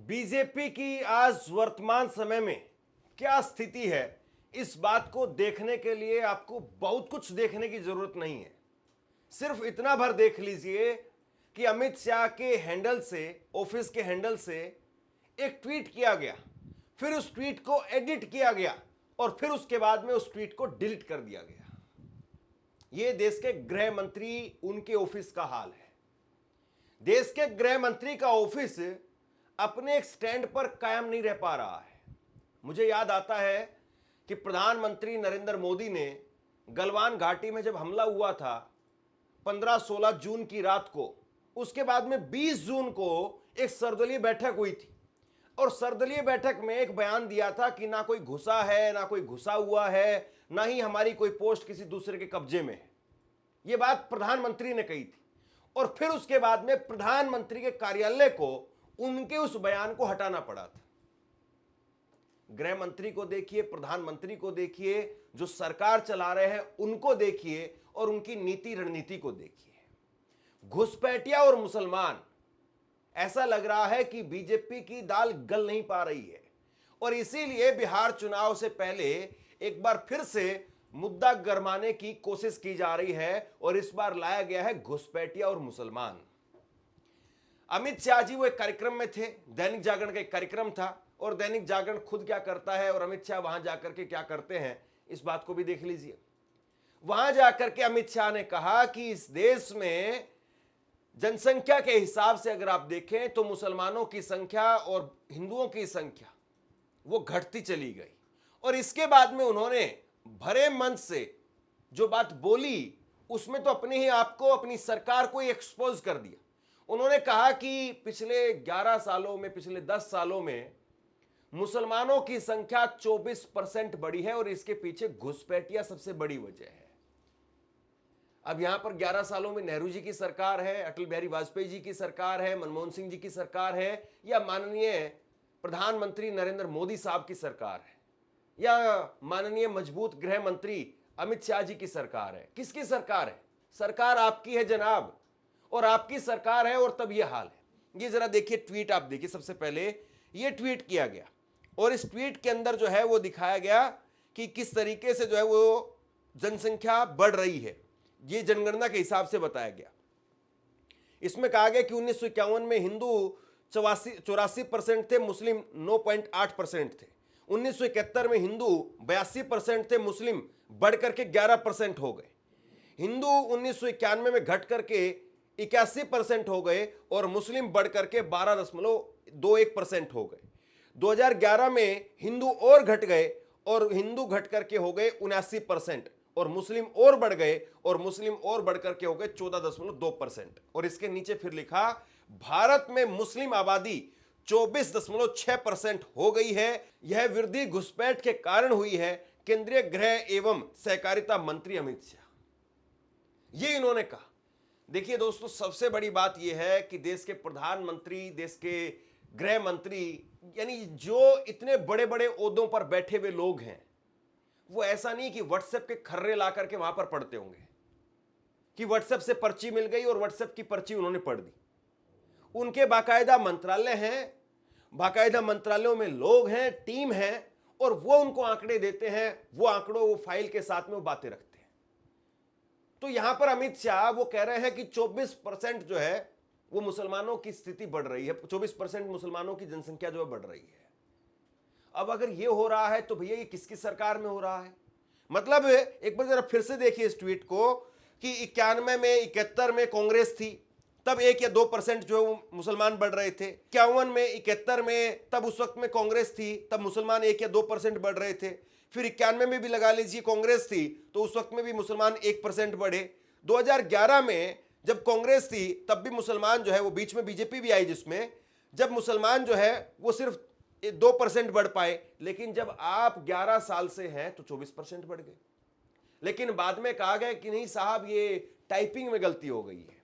BJP की आज वर्तमान समय में क्या स्थिति है, इस बात को देखने के लिए आपको बहुत कुछ देखने की जरूरत नहीं है। सिर्फ इतना भर देख लीजिए कि अमित शाह के हैंडल से, ऑफिस के हैंडल से एक ट्वीट किया गया, फिर उस ट्वीट को एडिट किया गया और फिर उसके बाद में उस ट्वीट को डिलीट कर दिया गया। यह देश के गृह मंत्री, उनके ऑफिस का हाल है। देश के गृह मंत्री का ऑफिस अपने एक स्टैंड पर कायम नहीं रह पा रहा है। मुझे याद आता है कि प्रधानमंत्री नरेंद्र मोदी ने गलवान घाटी में जब हमला हुआ था 15-16 जून की रात को, उसके बाद में 20 जून को एक सर्वदलीय बैठक हुई थी और सर्वदलीय बैठक में एक बयान दिया था कि ना कोई घुसा है, ना कोई घुसा हुआ है, ना ही हमारी कोई पोस्ट किसी दूसरे के कब्जे में है। यह बात प्रधानमंत्री ने कही थी और फिर उसके बाद में प्रधानमंत्री के कार्यालय को उनके उस बयान को हटाना पड़ा था। गृह मंत्री को देखिए, प्रधानमंत्री को देखिए, जो सरकार चला रहे हैं उनको देखिए और उनकी नीति रणनीति को देखिए। घुसपैठिया और मुसलमान, ऐसा लग रहा है कि बीजेपी की दाल गल नहीं पा रही है और इसीलिए बिहार चुनाव से पहले एक बार फिर से मुद्दा गरमाने की कोशिश की जा रही है और इस बार लाया गया है घुसपैठिया और मुसलमान। अमित शाह जी वो एक कार्यक्रम में थे, दैनिक जागरण का एक कार्यक्रम था और दैनिक जागरण खुद क्या करता है और अमित शाह वहां जाकर के क्या करते हैं, इस बात को भी देख लीजिए। वहां जाकर के अमित शाह ने कहा कि इस देश में जनसंख्या के हिसाब से अगर आप देखें तो मुसलमानों की संख्या और हिंदुओं की संख्या वो घटती चली गई और इसके बाद में उन्होंने भरे मन से जो बात बोली उसमें तो अपने ही आपको, अपनी सरकार को ही एक्सपोज कर दिया। उन्होंने कहा कि पिछले 11 सालों में, पिछले 10 सालों में मुसलमानों की संख्या 24% बढ़ी है और इसके पीछे घुसपैठिया सबसे बड़ी वजह है। अब यहां पर 11 सालों में नेहरू जी की सरकार है, अटल बिहारी वाजपेयी जी की सरकार है, मनमोहन सिंह जी की सरकार है या माननीय प्रधानमंत्री नरेंद्र मोदी साहब की सरकार है या माननीय मजबूत गृह मंत्री अमित शाह जी की सरकार है? किसकी सरकार है? सरकार आपकी है जनाब, और आपकी सरकार है और तब यह हाल है। ये जरा देखिए ट्वीट, आप देखिए। सबसे पहले ये ट्वीट किया गया और इस ट्वीट के अंदर जो है वो दिखाया गया कि किस तरीके से जो है वो जनसंख्या बढ़ रही है। ये जनगणना के हिसाब से बताया गया। इसमें कहा गया कि 1951 में हिंदू 84% थे, मुस्लिम 9.8% थे। 1971 में हिंदू 82% थे, मुस्लिम बढ़ करके 11% हो गए। हिंदू 1991 में घट करके 81% हो गए और मुस्लिम बढ़ करके 12.21% हो गए। 2011 में हिंदू और घट गए और हिंदू घट करके हो गए 79% और मुस्लिम और बढ़ गए और मुस्लिम और बढ़ करके हो गए 14.2%। और इसके नीचे फिर लिखा, भारत में मुस्लिम आबादी 24.6% हो गई है। यह वृद्धि घुसपैठ के कारण हुई है, केंद्रीय गृह एवं सहकारिता मंत्री अमित शाह, ये इन्होंने कहा। देखिए दोस्तों, सबसे बड़ी बात यह है कि देश के प्रधानमंत्री, देश के गृह मंत्री, यानी जो इतने बड़े बड़े ओहदों पर बैठे हुए लोग हैं, वो ऐसा नहीं कि व्हाट्सएप के खर्रे ला करके वहां पर पढ़ते होंगे कि व्हाट्सएप से पर्ची मिल गई और व्हाट्सएप की पर्ची उन्होंने पढ़ दी। उनके बाकायदा मंत्रालय हैं, बाकायदा मंत्रालयों में लोग हैं, टीम है और वो उनको आंकड़े देते हैं। वो आंकड़ों, वो फाइल के साथ में वो बातें रखते हैं। तो यहां पर अमित शाह वो कह रहे हैं कि 24% जो है वो मुसलमानों की स्थिति बढ़ रही है, 24% मुसलमानों की जनसंख्या जो है बढ़ रही है। अब अगर ये हो रहा है तो भैया ये किसकी सरकार में हो रहा है? मतलब एक बार जरा फिर से देखिए इस ट्वीट को कि 91 में, 71 में कांग्रेस थी, तब 1 या 2% जो है वो मुसलमान बढ़ रहे थे। 51 में, 71 में, तब उस वक्त में कांग्रेस थी, तब मुसलमान 1 या 2% बढ़ रहे थे। फिर 91 में भी लगा लीजिए कांग्रेस थी तो उस वक्त में भी मुसलमान 1% बढ़े। 2011 में जब कांग्रेस थी तब भी मुसलमान जो है वो, बीच में बीजेपी भी आई जिसमें, जब मुसलमान जो है वो सिर्फ 2% बढ़ पाए। लेकिन जब आप 11 साल से हैं तो 24% बढ़ गए। लेकिन बाद में कहा गया कि नहीं साहब, ये टाइपिंग में गलती हो गई है।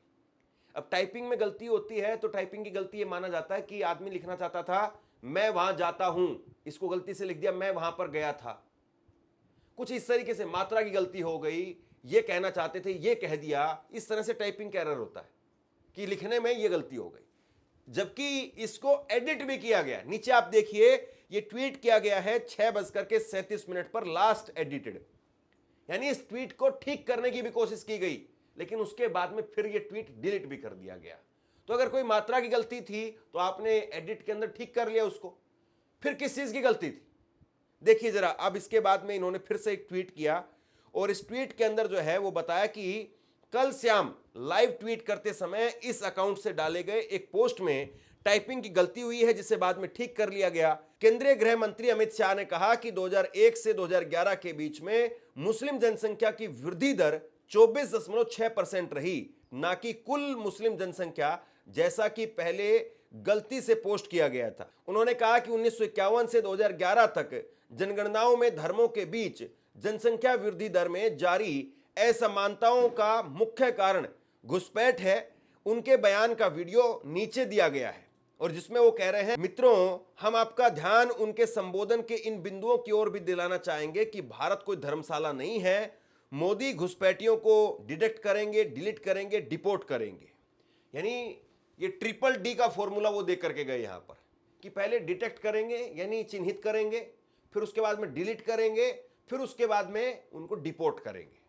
अब टाइपिंग में गलती होती है तो टाइपिंग की गलती ये माना जाता है कि आदमी लिखना चाहता था मैं वहां जाता हूं, इसको गलती से लिख दिया मैं वहां पर गया था। कुछ इस तरीके से मात्रा की गलती हो गई, ये कहना चाहते थे ये कह दिया। इस तरह से टाइपिंग का एरर होता है कि लिखने में ये गलती हो गई। जबकि इसको एडिट भी किया गया। नीचे आप देखिए, ये ट्वीट किया गया है 6:37 पर, लास्ट एडिटेड, यानी इस ट्वीट को ठीक करने की भी कोशिश की गई, लेकिन उसके बाद में फिर ये ट्वीट डिलीट भी कर दिया गया। तो अगर कोई मात्रा की गलती थी तो आपने एडिट के अंदर ठीक कर लिया उसको, फिर किस चीज की गलती थी? देखिए जरा, अब इसके बाद में इन्होंने फिर से एक ट्वीट किया और इस ट्वीट के अंदर जो है वो बताया कि कल शाम लाइव ट्वीट करते समय इस अकाउंट से डाले गए एक पोस्ट में टाइपिंग की गलती हुई है, जिसे बाद में ठीक कर लिया गया। केंद्रीय गृह मंत्री अमित शाह ने कहा कि 2001 से 2011 के बीच में मुस्लिम जनसंख्या की वृद्धि दर 24.6% रही, ना कि कुल मुस्लिम जनसंख्या, जैसा कि पहले गलती से पोस्ट किया गया था। उन्होंने कहा कि 1951 से 2011 तक जनगणनाओं में धर्मों के बीच जनसंख्या वृद्धि दर में जारी असमानताओं का मुख्य कारण घुसपैठ है। उनके बयान का वीडियो नीचे दिया गया है और जिसमें वो कह रहे हैं, मित्रों, हम आपका ध्यान उनके संबोधन के इन बिंदुओं की ओर भी दिलाना चाहेंगे कि भारत कोई धर्मशाला नहीं है। मोदी घुसपैठियों को डिटेक्ट करेंगे, डिलीट करेंगे, डिपोर्ट करेंगे। यानी ये ट्रिपल डी का फॉर्मूला वो दे करके गए यहां पर कि पहले डिटेक्ट करेंगे यानी चिन्हित करेंगे, फिर उसके बाद में डिलीट करेंगे, फिर उसके बाद में उनको डिपोर्ट करेंगे।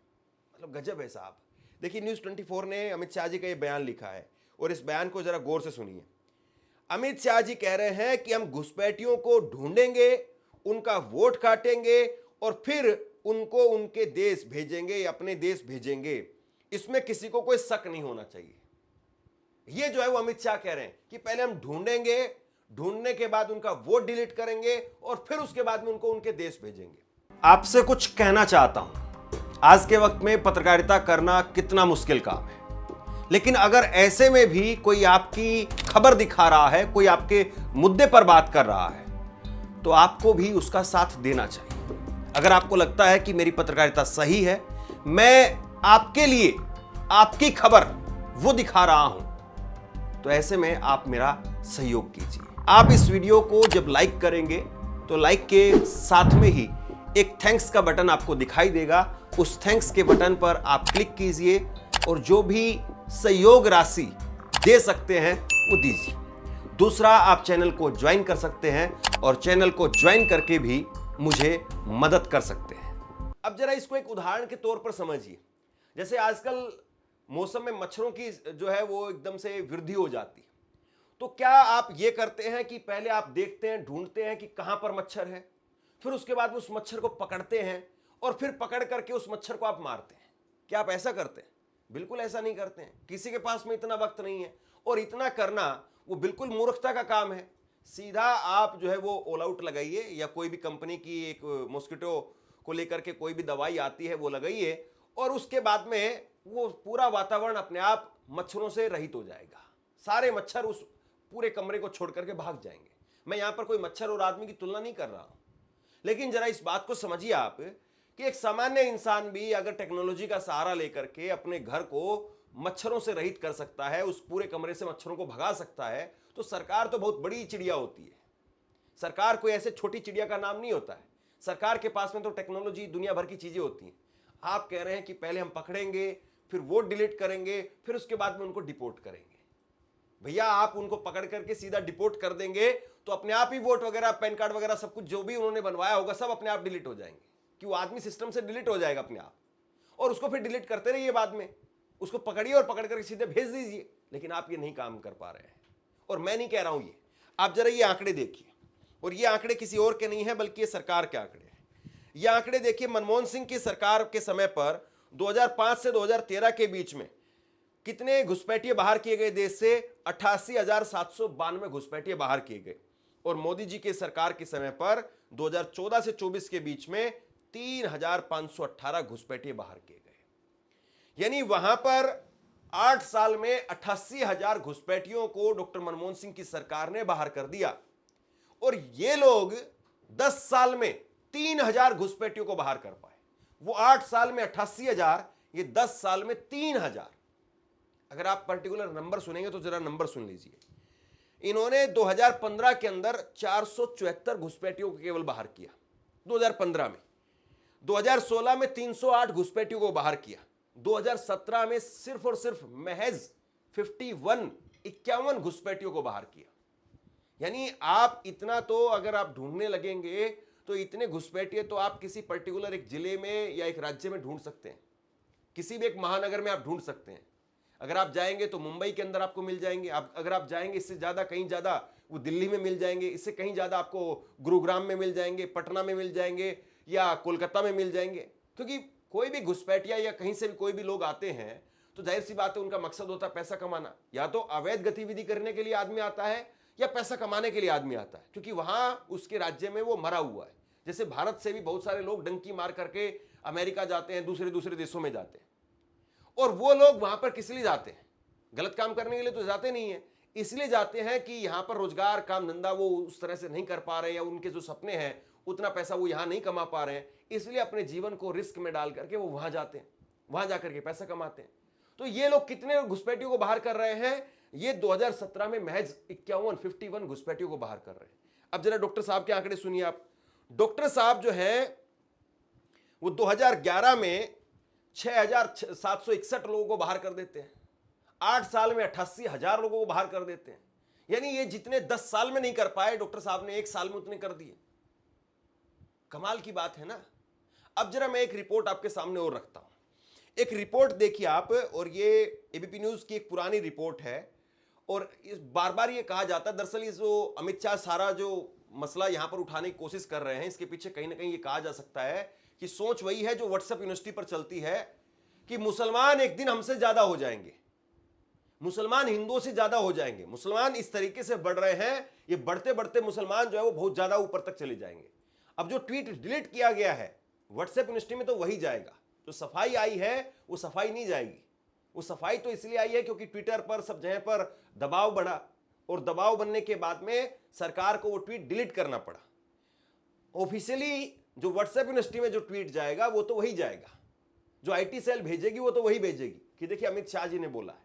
मतलब गजब है साहब। देखिए, न्यूज़ 24 ने अमित शाह जी का ये बयान लिखा है और इस बयान को जरा गौर से सुनिए। अमित शाह जी कह रहे हैं कि हम घुसपैठियों को ढूंढेंगे, उनका वोट काटेंगे और फिर उनको उनके देश भेजेंगे, अपने देश भेजेंगे। इसमें किसी को कोई शक नहीं होना चाहिए। ये जो है वो अमित शाह कह रहे हैं कि पहले हम ढूंढेंगे, ढूंढने के बाद उनका वोट डिलीट करेंगे और फिर उसके बाद में उनको उनके देश भेजेंगे। आपसे कुछ कहना चाहता हूं, आज के वक्त में पत्रकारिता करना कितना मुश्किल काम है, लेकिन अगर ऐसे में भी कोई आपकी खबर दिखा रहा है, कोई आपके मुद्दे पर बात कर रहा है, तो आपको भी उसका साथ देना चाहिए। अगर आपको लगता है कि मेरी पत्रकारिता सही है, मैं आपके लिए आपकी खबर वो दिखा रहा हूं, तो ऐसे में आप मेरा सहयोग कीजिए। आप इस वीडियो को जब लाइक करेंगे तो लाइक के साथ में ही एक थैंक्स का बटन आपको दिखाई देगा। उस थैंक्स के बटन पर आप क्लिक कीजिए और जो भी सहयोग राशि दे सकते हैं वो दीजिए। दूसरा, आप चैनल को ज्वाइन कर सकते हैं और चैनल को ज्वाइन करके भी मुझे मदद कर सकते हैं। अब जरा इसको एक उदाहरण के तौर पर समझिए। जैसे आजकल मौसम में मच्छरों की जो है वो एकदम से वृद्धि हो जाती है, तो क्या आप ये करते हैं कि पहले आप देखते हैं, ढूंढते हैं कि कहां पर मच्छर है, फिर उसके बाद उस मच्छर को पकड़ते हैं और फिर पकड़ करके उस मच्छर को आप मारते हैं? क्या आप ऐसा करते हैं? बिल्कुल ऐसा नहीं करते हैं। किसी के पास में इतना वक्त नहीं है और इतना करना वो बिल्कुल मूर्खता का काम है। सीधा आप जो है वो ऑल आउट लगाइए या कोई भी कंपनी की एक मॉस्किटो को लेकर के कोई भी दवाई आती है वो लगाइए और उसके बाद में वो पूरा वातावरण अपने आप मच्छरों से रहित हो जाएगा। सारे मच्छर उस पूरे कमरे को छोड़ करके भाग जाएंगे। मैं यहां पर कोई मच्छर और आदमी की तुलना नहीं कर रहा हूं, लेकिन जरा इस बात को समझिए आप कि एक सामान्य इंसान भी अगर टेक्नोलॉजी का सहारा लेकर के अपने घर को मच्छरों से रहित कर सकता है, उस पूरे कमरे से मच्छरों को भगा सकता है, तो सरकार तो बहुत बड़ी चिड़िया होती है। सरकार कोई ऐसे छोटी चिड़िया का नाम नहीं होता है। सरकार के पास में तो टेक्नोलॉजी, दुनिया भर की चीजें होती हैं। आप कह रहे हैं कि पहले हम पकड़ेंगे, फिर वोट डिलीट करेंगे, फिर उसके बाद में उनको डिपोर्ट करेंगे। भैया, आप उनको पकड़ करके सीधा डिपोर्ट कर देंगे तो अपने आप ही वोट वगैरह, पैन कार्ड वगैरह सब कुछ जो भी उन्होंने बनवाया होगा सब अपने आप डिलीट हो जाएंगे, कि वो आदमी सिस्टम से डिलीट हो जाएगा अपने आप, और उसको फिर डिलीट करते रहिए। बाद में उसको पकड़िए और पकड़ करके सीधे भेज दीजिए। लेकिन आप ये नहीं काम कर पा रहे हैं, और मैं नहीं कह रहा हूं ये। आप जरा ये आंकड़े देखिए, और ये आंकड़े किसी और के नहीं है बल्कि ये सरकार के आंकड़े हैं। ये आंकड़े देखिए, मनमोहन सिंह की सरकार के समय पर 2005 से 2013 के बीच में कितने घुसपैठिए बाहर किए गए देश से? 88,792 घुसपैठिए बाहर किए गए। और मोदी जी के सरकार के समय पर 2014 से 24 के बीच में 3,518 घुसपैठिए बाहर किए गए। यानी वहां पर 8 साल में 88,000 घुसपैठियों को डॉक्टर मनमोहन सिंह की सरकार ने बाहर कर दिया, और ये लोग 10 साल में 3,000 घुसपैठियों को बाहर कर पाए। वो 8 साल में 88,000, ये 10 साल में 3,000। अगर आप पर्टिकुलर नंबर सुनेंगे तो जरा नंबर सुन लीजिए। इन्होंने 2015 के अंदर 474 घुसपैठियों को केवल बाहर किया 2015 में। 2016 में 308 घुसपैठियों को बाहर किया। 2017 में सिर्फ और सिर्फ महज 51 51 घुसपैठियों को बाहर किया। यानी आप इतना तो अगर आप ढूंढने लगेंगे तो इतने घुसपैठिए तो आप किसी पर्टिकुलर एक जिले में या एक राज्य में ढूंढ सकते हैं, किसी भी एक महानगर में आप ढूंढ सकते हैं। अगर आप जाएंगे तो मुंबई के अंदर आपको मिल जाएंगे, आप अगर आप जाएंगे इससे ज्यादा कहीं ज्यादा वो दिल्ली में मिल जाएंगे, इससे कहीं ज्यादा आपको गुरुग्राम में मिल जाएंगे, पटना में मिल जाएंगे या कोलकाता में मिल जाएंगे। क्योंकि कोई भी घुसपैठिया या कहीं से भी कोई भी लोग आते हैं तो जाहिर सी बात है उनका मकसद होता है पैसा कमाना। या तो अवैध गतिविधि करने के लिए आदमी आता है या पैसा कमाने के लिए आदमी आता है, क्योंकि वहां उसके राज्य में वो मरा हुआ है। जैसे भारत से भी बहुत सारे लोग डंकी मार करके अमेरिका जाते हैं, दूसरे दूसरे देशों में जाते हैं, और वो लोग वहां पर किस लिए जाते हैं? गलत काम करने के लिए तो जाते नहीं है, इसलिए जाते हैं कि यहां पर रोजगार काम धंधा वो उस तरह से नहीं कर पा रहे हैं, या उनके जो सपने हैं उतना पैसा वो यहां नहीं कमा पा रहे हैं, इसलिए अपने जीवन को रिस्क में डाल करके वो वहां जाते हैं, वहां जाकर के पैसा कमाते हैं। तो ये लोग कितने घुसपैठियों को बाहर कर रहे हैं? ये 2017 में महज 51 घुसपैठियों को बाहर कर रहे हैं। अब जरा डॉक्टर साहब के आंकड़े सुनिए आप। डॉक्टर साहब जो है वो 2011 में 6,761 लोगों को बाहर कर देते हैं, 8 साल में 88,000 लोगों को बाहर कर देते हैं। यानी ये जितने 10 साल में नहीं कर पाए डॉक्टर साहब ने 1 साल में उतने कर दिए। कमाल की बात है ना। अब जरा मैं एक रिपोर्ट आपके सामने और रखता हूं, एक रिपोर्ट देखिए आप, और ये एबीपी न्यूज की एक पुरानी रिपोर्ट है, और इस बार बार ये कहा जाता है, दरअसल ये जो अमित शाह सारा जो मसला यहां पर उठाने की कोशिश कर रहे हैं, इसके पीछे कहीं ना कहीं ये कहा जा सकता है कि सोच वही है जो व्हाट्सएप यूनिवर्सिटी पर चलती है कि मुसलमान एक दिन हमसे ज्यादा हो जाएंगे, मुसलमान हिंदुओं से ज्यादा हो जाएंगे, मुसलमान इस तरीके से बढ़ रहे हैं, ये बढ़ते बढ़ते मुसलमान जो है वो बहुत ज्यादा ऊपर तक चले जाएंगे। अब जो ट्वीट डिलीट किया गया है व्हाट्सएप यूनिवर्सिटी में तो वही जाएगा, जो सफाई आई है वो सफाई नहीं जाएगी। वो सफाई तो इसलिए आई है क्योंकि ट्विटर पर सब जगह पर दबाव बढ़ा, और दबाव बनने के बाद में सरकार को वो ट्वीट डिलीट करना पड़ा। ऑफिशियली जो व्हाट्सएप यूनिवर्सिटी में जो ट्वीट जाएगा वो तो वही जाएगा, जो आईटी सेल भेजेगी वो तो वही भेजेगी कि देखिए अमित शाह जी ने बोला है,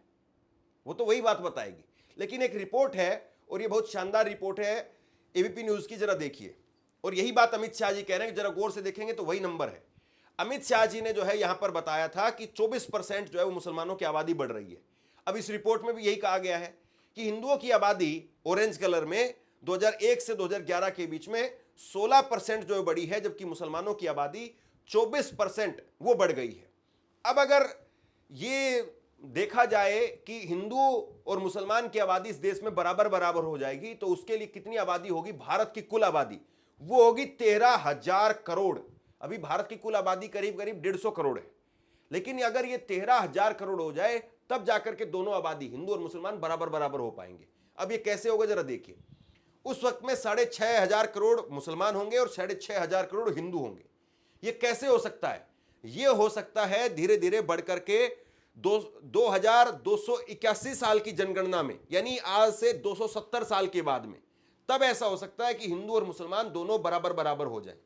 वो तो वही बात बताएगी। लेकिन एक रिपोर्ट है, और ये बहुत शानदार रिपोर्ट है एबीपी न्यूज की, जरा देखिए। और यही बात अमित शाह जी कह रहे हैं, जरा गौर से देखेंगे तो वही नंबर है। अमित शाह जी ने जो है यहां पर बताया था कि 24% जो है वो मुसलमानों की आबादी बढ़ रही है। अब इस रिपोर्ट में भी यही कहा गया है कि हिंदुओं की आबादी ऑरेंज कलर में 2001 से 2011 के बीच में 16% जो बढ़ी है, जबकि मुसलमानों की आबादी 24% वो बढ़ गई है। अब अगर ये देखा जाए कि हिंदू और मुसलमान की आबादी इस देश में बराबर बराबर हो जाएगी तो उसके लिए कितनी आबादी होगी? भारत की कुल आबादी वो होगी 13,000 करोड़। अभी भारत की कुल आबादी करीब करीब 150 करोड़ है, लेकिन अगर ये 13,000 करोड़ हो जाए तब जाकर के दोनों आबादी हिंदू और मुसलमान बराबर बराबर हो पाएंगे। अब ये कैसे होगा जरा देखिए। उस वक्त में 6,500 करोड़ मुसलमान होंगे और 6,500 करोड़ हिंदू होंगे। ये कैसे हो सकता है? ये हो सकता है धीरे धीरे बढ़ करके 2281 साल की जनगणना में, यानी आज से 270 साल के बाद में, तब ऐसा हो सकता है कि हिंदू और मुसलमान दोनों बराबर बराबर हो जाए।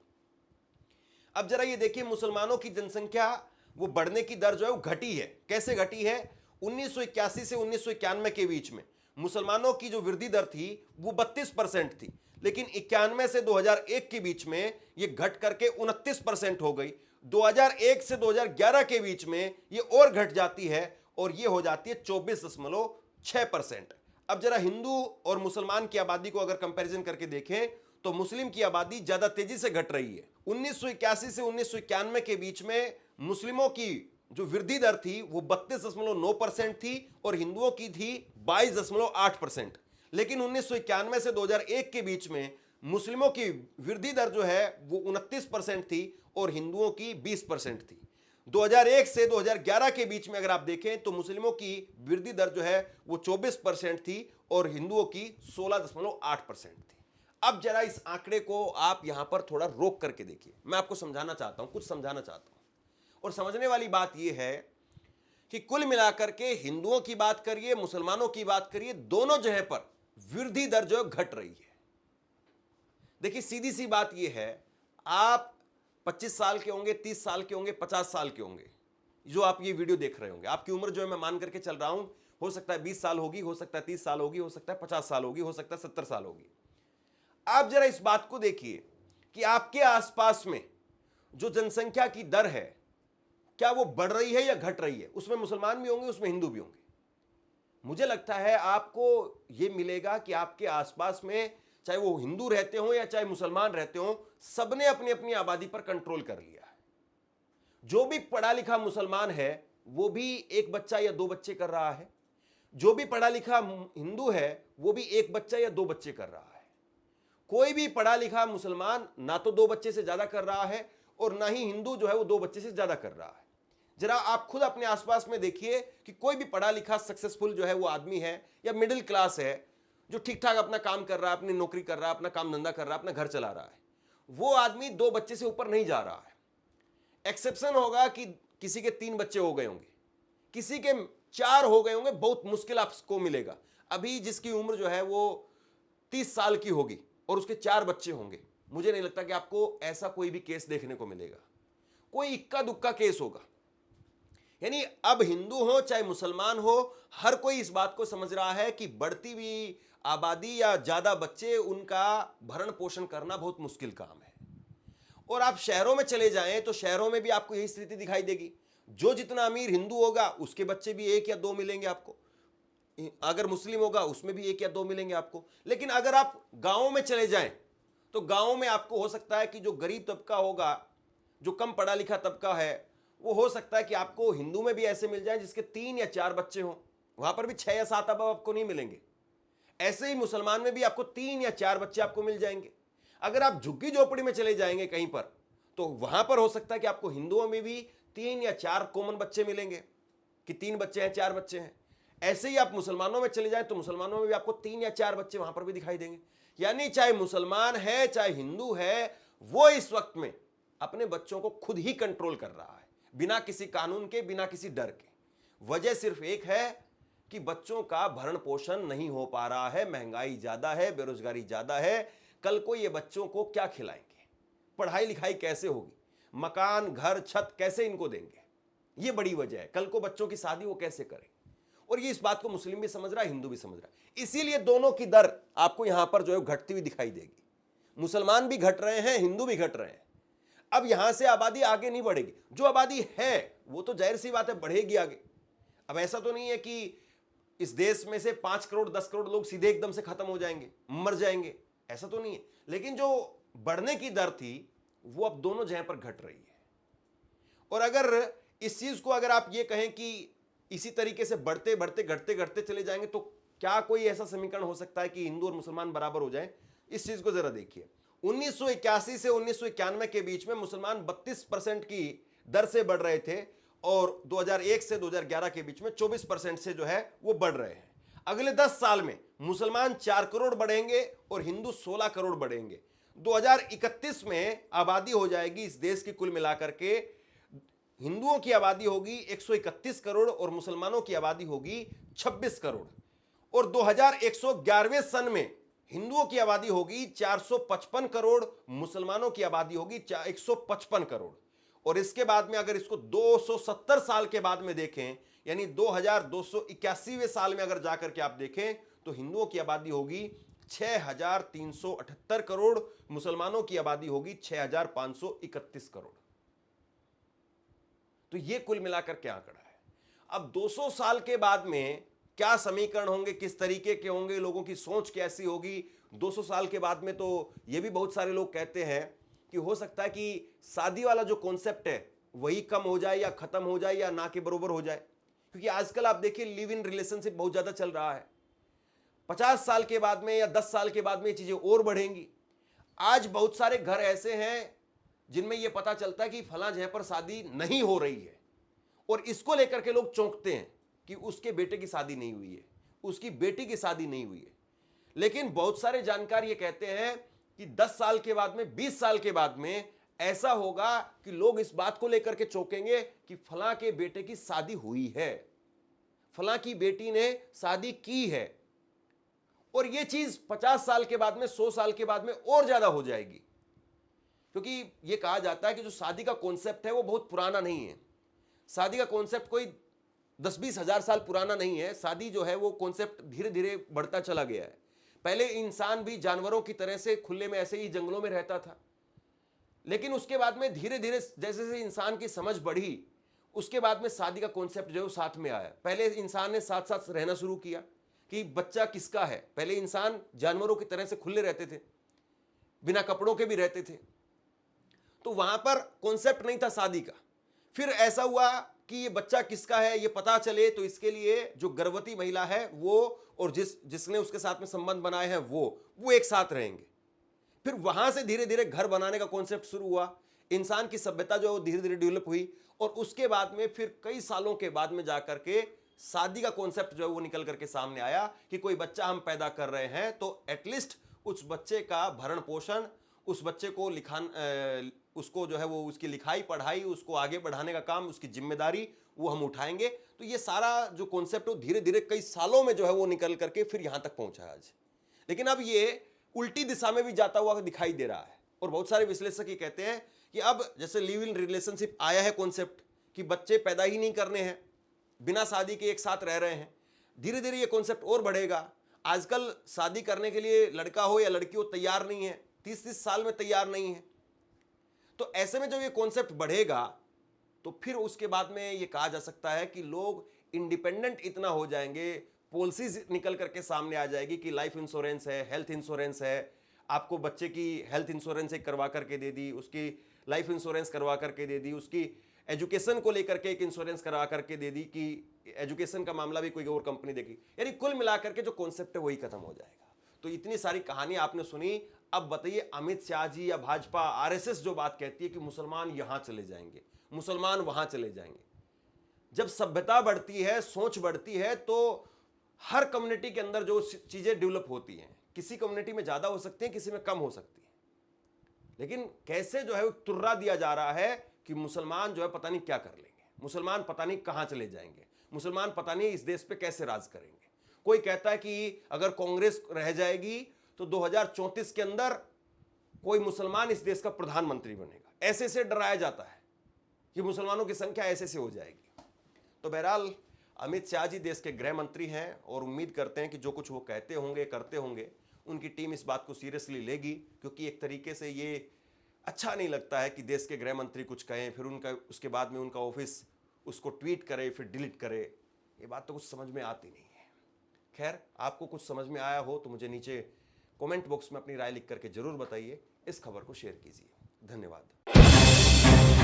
अब जरा ये देखिए, मुसलमानों की जनसंख्या वो बढ़ने की दर जो है वो घटी है। कैसे घटी है? 1981 से 1991 के बीच में मुसलमानों की जो वृद्धि दर थी वो 32% थी, लेकिन 91 से 2001 के बीच में ये घट करके 29% हो गई। 2001 से 2011 के बीच में ये और घट जाती है और ये हो जाती है 24.6%। अब जरा हिंदू और मुसलमान की आबादी को अगर कंपैरिजन करके देखें तो मुस्लिम की आबादी ज्यादा तेजी से घट रही है। 1981 से 1991 के बीच में मुस्लिमों की जो वृद्धि दर थी वो 32.9% थी और हिंदुओं की थी 22.8%। लेकिन 1991 से 2001 के बीच में मुस्लिमों की वृद्धि दर जो है वो 29% थी और हिंदुओं की 20% थी। 2001 से 2011 के बीच में अगर आप देखें तो मुस्लिमों की वृद्धि दर जो है वो 24% थी और हिंदुओं की 16.8% थी। अब जरा इस आंकड़े को आप यहां पर थोड़ा रोक करके देखिए। मैं आपको समझाना चाहता हूं, कुछ समझाना चाहता हूं। और समझने वाली बात यह है कि कुल मिलाकर के हिंदुओं की बात करिए, मुसलमानों की बात करिए, दोनों जगह पर वृद्धि दर जो है घट रही है। देखिए सीधी सी बात यह है, आप 25 साल के होंगे, 30 साल के होंगे, 50 साल के होंगे जो आप ये वीडियो देख रहे होंगे। आपकी उम्र जो है मैं मान करके चल रहा हूं, हो सकता है 20 साल होगी, हो सकता है 30 साल होगी, हो सकता है 50 साल होगी, हो सकता है 70 साल होगी। आप जरा इस बात को देखिए कि आपके आसपास में जो जनसंख्या की दर है क्या वो बढ़ रही है या घट रही है? उसमें मुसलमान भी होंगे, उसमें हिंदू भी होंगे। मुझे लगता है आपको ये मिलेगा कि आपके आसपास में चाहे वो हिंदू रहते हो या चाहे मुसलमान रहते हो, सबने अपनी अपनी आबादी पर कंट्रोल कर लिया है। जो भी पढ़ा लिखा मुसलमान है वो भी एक बच्चा या दो बच्चे कर रहा है, जो भी पढ़ा लिखा हिंदू है वो भी एक बच्चा या दो बच्चे कर रहा है। कोई भी पढ़ा लिखा मुसलमान ना तो दो बच्चे से ज्यादा कर रहा है और ना ही हिंदू जो है वो दो बच्चे से ज्यादा कर रहा है। जरा आप खुद अपने आसपास में देखिए कि कोई भी पढ़ा लिखा सक्सेसफुल जो है वो आदमी है या मिडिल क्लास है जो ठीक ठाक अपना काम कर रहा है, अपनी नौकरी कर रहा है, अपना काम धंधा कर रहा है, अपना घर चला रहा है, वो आदमी दो बच्चे से ऊपर नहीं जा रहा है। एक्सेप्शन होगा कि किसी के 3 बच्चे हो गए होंगे, किसी के 4 हो गए होंगे, बहुत मुश्किल आपको मिलेगा। अभी जिसकी उम्र जो है वो 30 साल की होगी और उसके 4 बच्चे होंगे, मुझे नहीं लगता कि आपको ऐसा कोई भी केस देखने को मिलेगा। कोई इक्का दुक्का केस होगा। यानी अब हिंदू हो चाहे मुसलमान हो, हर कोई इस बात को समझ रहा है कि बढ़ती हुई आबादी या ज्यादा बच्चे, उनका भरण पोषण करना बहुत मुश्किल काम है। और आप शहरों में चले जाएं तो शहरों में भी आपको यही स्थिति दिखाई देगी। जो जितना अमीर हिंदू होगा उसके बच्चे भी एक या दो मिलेंगे आपको, अगर मुस्लिम होगा उसमें भी एक या दो मिलेंगे आपको। लेकिन अगर आप गांवों में चले जाएं तो गांवों में आपको हो सकता है कि जो गरीब तबका होगा, जो कम पढ़ा लिखा तबका है, वो हो सकता है कि आपको हिंदू में भी ऐसे मिल जाए जिसके 3 या 4 बच्चे हों, वहां पर भी 6 या 7 अब आपको नहीं मिलेंगे। ऐसे ही मुसलमान में भी आपको 3 या 4 बच्चे आपको मिल जाएंगे। अगर आप झुग्गी झोपड़ी में चले जाएंगे कहीं पर तो वहां पर हो सकता है कि आपको हिंदुओं में भी 3 या 4 कॉमन बच्चे मिलेंगे कि 3 बच्चे हैं, 4 बच्चे हैं। ऐसे ही आप मुसलमानों में चले जाएं तो मुसलमानों में भी आपको 3 या 4 बच्चे वहां पर भी दिखाई देंगे। यानी चाहे मुसलमान है चाहे हिंदू है, वो इस वक्त में अपने बच्चों को खुद ही कंट्रोल कर रहा है, बिना किसी कानून के, बिना किसी डर के। वजह सिर्फ एक है कि बच्चों का भरण पोषण नहीं हो पा रहा है, महंगाई ज्यादा है, बेरोजगारी ज्यादा है। कल को ये बच्चों को क्या खिलाएंगे, पढ़ाई लिखाई कैसे होगी, मकान घर छत कैसे इनको देंगे, ये बड़ी वजह है। कल को बच्चों की शादी वो कैसे करें। और ये इस बात को मुस्लिम भी समझ रहा है, हिंदू भी समझ रहा है। इसीलिए दोनों की दर आपको यहां पर जो है घटती हुई दिखाई देगी। मुसलमान भी घट रहे हैं, हिंदू भी घट रहे हैं। अब यहां से आबादी आगे नहीं बढ़ेगी। जो आबादी है वो तो जाहिर सी बात है बढ़ेगी आगे। अब ऐसा तो नहीं है कि इस देश में से 5 करोड़ 10 करोड़ लोग सीधे एकदम से खत्म हो जाएंगे, मर जाएंगे, ऐसा तो नहीं है। लेकिन जो बढ़ने की दर थी वो अब दोनों जगह पर घट रही है। और अगर इस चीज को अगर आप ये कहें कि इसी तरीके से बढ़ते बढ़ते घटते घटते चले जाएंगे तो क्या कोई ऐसा समीकरण हो सकता है कि हिंदू और मुसलमान बराबर हो जाएं? इस चीज को जरा देखिए। 1981 से 1991 के बीच में मुसलमान 32% की दर से बढ़ रहे थे और 2001 से 2011 के बीच में 24% से जो है वो बढ़ रहे हैं। अगले 10 साल में मुसलमान 4 करोड़ बढ़ेंगे और हिंदू 16 करोड़ बढ़ेंगे। 2031 में आबादी हो जाएगी इस देश की कुल मिलाकर के, हिंदुओं की आबादी होगी 131 करोड़ और मुसलमानों की आबादी होगी 26 करोड़। और 2111वें सन में हिंदुओं की आबादी होगी 455 करोड़, मुसलमानों की आबादी होगी 155 करोड़। और इसके बाद में अगर इसको 270 साल के बाद में देखें, यानी 2281वें साल में अगर जाकर के आप देखें तो हिंदुओं की आबादी होगी 6378 करोड़, मुसलमानों की आबादी होगी 6531 करोड़। तो ये कुल मिलाकर क्या आंकड़ा है। अब 200 साल के बाद में क्या समीकरण होंगे, किस तरीके के होंगे, लोगों की सोच कैसी होगी 200 साल के बाद में। तो ये भी बहुत सारे लोग कहते हैं कि हो सकता है कि शादी वाला जो कॉन्सेप्ट है वही कम हो जाए या खत्म हो जाए या ना के बराबर हो जाए। क्योंकि आजकल आप देखिए लिव इन रिलेशनशिप बहुत ज्यादा चल रहा है। 50 साल के बाद में या 10 साल के बाद में ये चीजें और बढ़ेंगी। आज बहुत सारे घर ऐसे हैं जिनमें यह पता चलता है कि फला जगह पर शादी नहीं हो रही है और इसको लेकर के लोग चौंकते हैं कि उसके बेटे की शादी नहीं हुई है, उसकी बेटी की शादी नहीं हुई है। लेकिन बहुत सारे जानकार ये कहते हैं कि 10 साल के बाद में, 20 साल के बाद में ऐसा होगा कि लोग इस बात को लेकर के चौंकेंगे कि फला के बेटे की शादी हुई है, फला की बेटी ने शादी की है। और यह चीज 50 साल के बाद में, 100 साल के बाद में और ज्यादा हो जाएगी। क्योंकि यह कहा जाता है कि जो शादी का कॉन्सेप्ट है वो बहुत पुराना नहीं है। शादी का कॉन्सेप्ट कोई 10-20 हजार साल पुराना नहीं है। शादी जो है वो कॉन्सेप्ट धीरे धीरे बढ़ता चला गया है। पहले इंसान भी जानवरों की तरह से खुले में ऐसे ही जंगलों में रहता था, लेकिन उसके बाद में धीरे धीरे जैसे जैसे इंसान की समझ बढ़ी, उसके बाद में शादी का कॉन्सेप्ट जो है वो साथ में आया। पहले इंसान ने साथ साथ रहना शुरू किया कि बच्चा किसका है। पहले इंसान जानवरों की तरह से खुले रहते थे, बिना कपड़ों के भी रहते थे, तो वहां पर कॉन्सेप्ट नहीं था शादी का। फिर ऐसा हुआ कि ये बच्चा किसका है ये पता चले, तो इसके लिए जो गर्भवती महिला है वो और जिसने उसके साथ में संबंध बनाए हैं वो एक साथ रहेंगे। फिर वहां से धीरे धीरे घर बनाने का कॉन्सेप्ट शुरू हुआ, इंसान की सभ्यता जो धीरे धीरे डेवलप हुई, और उसके बाद में फिर कई सालों के बाद में जाकर के शादी का कॉन्सेप्ट जो है वो निकल करके सामने आया कि कोई बच्चा हम पैदा कर रहे हैं तो एटलीस्ट उस बच्चे का भरण पोषण, उस बच्चे को उसको जो है वो उसकी लिखाई पढ़ाई, उसको आगे बढ़ाने का काम, उसकी जिम्मेदारी वो हम उठाएंगे। तो ये सारा जो कॉन्सेप्ट है धीरे धीरे कई सालों में जो है वो निकल करके फिर यहां तक पहुंचा आज। लेकिन अब ये उल्टी दिशा में भी जाता हुआ दिखाई दे रहा है, और बहुत सारे विश्लेषक ये कहते हैं कि अब जैसे लिव इन रिलेशनशिप आया है कॉन्सेप्ट कि बच्चे पैदा ही नहीं करने हैं, बिना शादी के एक साथ रह रहे हैं, धीरे धीरे ये कॉन्सेप्ट और बढ़ेगा। आजकल शादी करने के लिए लड़का हो या लड़की हो तैयार नहीं है, 30-30 साल में तैयार नहीं है। तो ऐसे में जब ये कॉन्सेप्ट बढ़ेगा तो फिर उसके बाद में ये कहा जा सकता है कि लोग इंडिपेंडेंट इतना हो जाएंगे, पॉलिसीज निकल करके सामने आ जाएगी कि लाइफ इंश्योरेंस है, हेल्थ इंश्योरेंस है, आपको बच्चे की हेल्थ इंश्योरेंस एक करवा करके दे दी, उसकी लाइफ इंश्योरेंस करवा करके दे दी, उसकी एजुकेशन को लेकर के एक इंश्योरेंस करवा करके दे दी कि एजुकेशन का मामला भी कोई और कंपनी देगी। यानी कुल मिलाकर के जो कॉन्सेप्ट है वही खत्म हो जाएगा। तो इतनी सारी कहानी आपने सुनी, अब बताइए अमित शाह जी या भाजपा आरएसएस जो बात कहती है कि मुसलमान यहां चले जाएंगे, मुसलमान वहां चले जाएंगे। जब सभ्यता बढ़ती है, सोच बढ़ती है, तो हर कम्युनिटी के अंदर जो चीजें डेवलप होती हैं, किसी कम्युनिटी में ज्यादा हो सकती है, किसी में कम हो सकती है, लेकिन कैसे जो है तुर्रा दिया जा रहा है कि मुसलमान जो है पता नहीं क्या कर लेंगे, मुसलमान पता नहीं कहां चले जाएंगे, मुसलमान पता नहीं इस देश पे कैसे राज करेंगे। कोई कहता है कि अगर कांग्रेस रह जाएगी तो 2034 के अंदर कोई मुसलमान इस देश का प्रधानमंत्री बनेगा, ऐसे से डराया जाता है कि मुसलमानों की संख्या ऐसे से हो जाएगी। तो बहरहाल अमित शाह जी देश के गृह मंत्री हैं और उम्मीद करते हैं कि जो कुछ वो कहते होंगे करते होंगे उनकी टीम इस बात को सीरियसली लेगी, क्योंकि एक तरीके से ये अच्छा नहीं लगता है कि देश के गृह मंत्री कुछ कहें फिर उनका उसके बाद में उनका ऑफिस उसको ट्वीट करे फिर डिलीट करे, ये बात तो कुछ समझ में आती नहीं है। खैर, आपको कुछ समझ में आया हो तो मुझे नीचे कमेंट बॉक्स में अपनी राय लिख करके जरूर बताइए, इस खबर को शेयर कीजिए। धन्यवाद।